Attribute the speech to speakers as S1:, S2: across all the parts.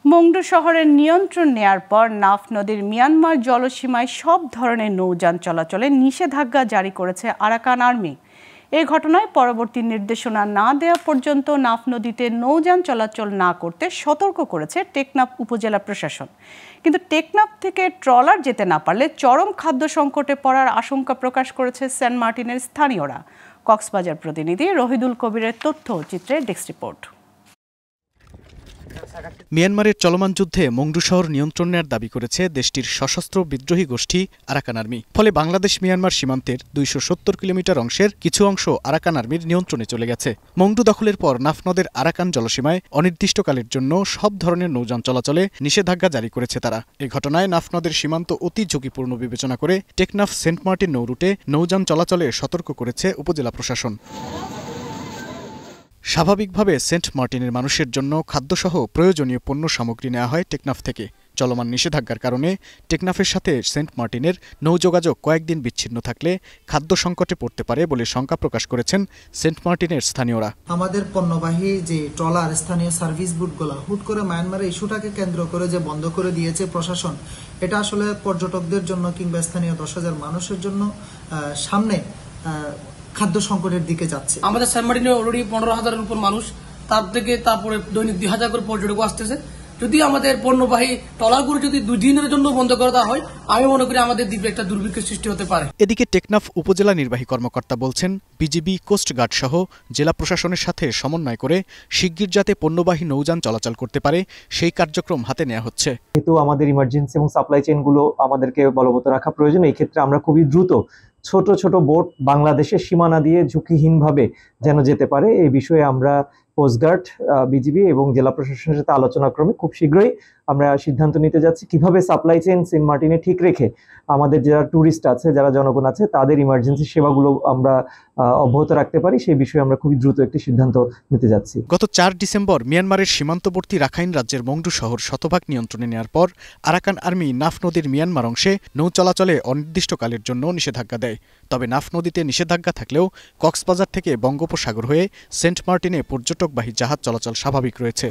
S1: Maungdaw শহরের নিয়ন্ত্রণ নেয়ার পর নাফ নদীর মিয়ানমার জলসীমায় সব ধরনের নৌযান চলাচলে নিষেধাজ্ঞা জারি করেছে আরাকান আর্মি। এই ঘটনায় পরবর্তী নির্দেশনা না দেওয়া পর্যন্ত নাফ নদীতে নৌযান চলাচল না করতে সতর্ক করেছে টেকনাফ উপজেলা প্রশাসন। কিন্তু টেকনাফ থেকে ট্রলার যেতে না পারলে চরম খাদ্য সংকটে পড়ার আশঙ্কা প্রকাশ করেছে সেন্ট মার্টিনের স্থানীয়রা। কক্সবাজার প্রতিনিধি রহিদুল কবিরের তথ্য চিত্রে ডেস্ক রিপোর্ট।
S2: মিয়ানমারের চলমান যুদ্ধে মংডু শহর নিয়ন্ত্রণ নেয়ার দাবি করেছে দেশটির সশস্ত্র বিদ্রোহী গোষ্ঠী আরাকান আর্মি। ফলে বাংলাদেশ মিয়ানমার সীমান্তের ২৭০ কিলোমিটার অংশের কিছু অংশ আরাকান আর্মির নিয়ন্ত্রণে চলে গেছে। মংডু দখলের পর নাফ নদের আরাকান জলসীমায় অনির্দিষ্টকালের জন্য সব ধরনের নৌযান চলাচলে নিষেধাজ্ঞা জারি করেছে তারা। এই ঘটনায় নাফ নদের সীমান্ত অতি ঝুঁকিপূর্ণ বিবেচনা করে টেকনাফ সেন্ট মার্টিন নৌরুটে নৌযান চলাচলে সতর্ক করেছে উপজেলা প্রশাসন। স্বাভাবিকভাবে সেন্ট মার্টিনের মানুষের জন্য খাদ্যসহ প্রয়োজনীয় পণ্য সামগ্রী নেওয়া হয় টেকনাফ থেকে। চলমান নিষেধাজ্ঞার কারণে টেকনাফের সাথে সেন্ট মার্টিনের নৌযোগাযোগ কয়েকদিন বিচ্ছিন্ন থাকলে খাদ্য সংকটে পড়তে পারে বলে শঙ্কা প্রকাশ করেছেন সেন্ট মার্টিনের স্থানীয়রা।
S3: আমাদের পণ্যবাহী যে ট্রলার স্থানীয় সার্ভিস বুটগুলো হুট করে মায়ানমারের ইস্যুটাকে কেন্দ্র করে যে বন্ধ করে দিয়েছে প্রশাসন, এটা আসলে পর্যটকদের জন্য কিংবা স্থানীয় 10,000 মানুষের জন্য সামনে খাদ্য সংকটের দিকে যাচ্ছে।
S4: আমাদের সেন্ট মার্টিনে অলরেডি 15,000-এর উপর মানুষ, তারপরে দৈনিক 2,000 করে পর্যটক আসতেছে। যদি আমাদের পণ্যবাহী ট্রলারগুলো যদি 2 দিনের জন্য বন্ধ করে দেওয়া হয়, আমি মনে করি আমাদের দ্বীপে একটা দুর্ভিক্ষের সৃষ্টি হতে পারে।
S2: এদিকে টেকনাফ উপজেলা নির্বাহী কর্মকর্তা বলছেন, বিজিবি, কোস্টগার্ড সহ জেলা প্রশাসনের সাথে সমন্বয় করে শিগগির যাতে পণ্যবাহী নৌযান চলাচল করতে পারে সেই কার্যক্রম হাতে নেওয়া হচ্ছে।
S5: কিন্তু আমাদের ইমার্জেন্সি এবং সাপ্লাই চেইনগুলো আমাদেরকে বলবৎ রাখা প্রয়োজন। এই ক্ষেত্রে আমরা খুবই দ্রুত ছোট ছোট বোট বাংলাদেশের সীমানা দিয়ে ঝুঁকিহীনভাবে যেন যেতে পারে, এই বিষয়ে আমরা কোস্টগার্ড, বিজিবি এবং জেলা প্রশাসনের সাথে আলোচনা ক্রমে খুব শীঘ্রই আমরা সিদ্ধান্ত নিতে যাচ্ছি কিভাবে সাপ্লাই চেইন সেন্ট মার্টিনে ঠিক রেখে আমাদের যারা ট্যুরিস্ট আছে, যারা জনগণ আছে, তাদের ইমার্জেন্সি সেবাগুলো আমরা অব্যাহত রাখতে পারি, সেই বিষয়ে আমরা খুবই দ্রুত একটি সিদ্ধান্ত নিতে যাচ্ছি।
S2: গত 4 ডিসেম্বর মিয়ানমারের সীমান্তবর্তী রাখাইন রাজ্যের মংডু শহর শতভাগ নিয়ন্ত্রণে নেওয়ার পর আরাকান আর্মি নাফ নদীর মিয়ানমার অংশে নৌ চলাচলে অনির্দিষ্টকালের জন্য নিষেধাজ্ঞা দেয়। তবে নাফ নদীতে নিষেধাজ্ঞা থাকলেও কক্সবাজার থেকে বঙ্গোপসাগর হয়ে সেন্ট মার্টিনে পর্যটকবাহী জাহাজ চলাচল স্বাভাবিক রয়েছে।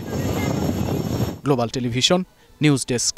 S2: Global television news desk.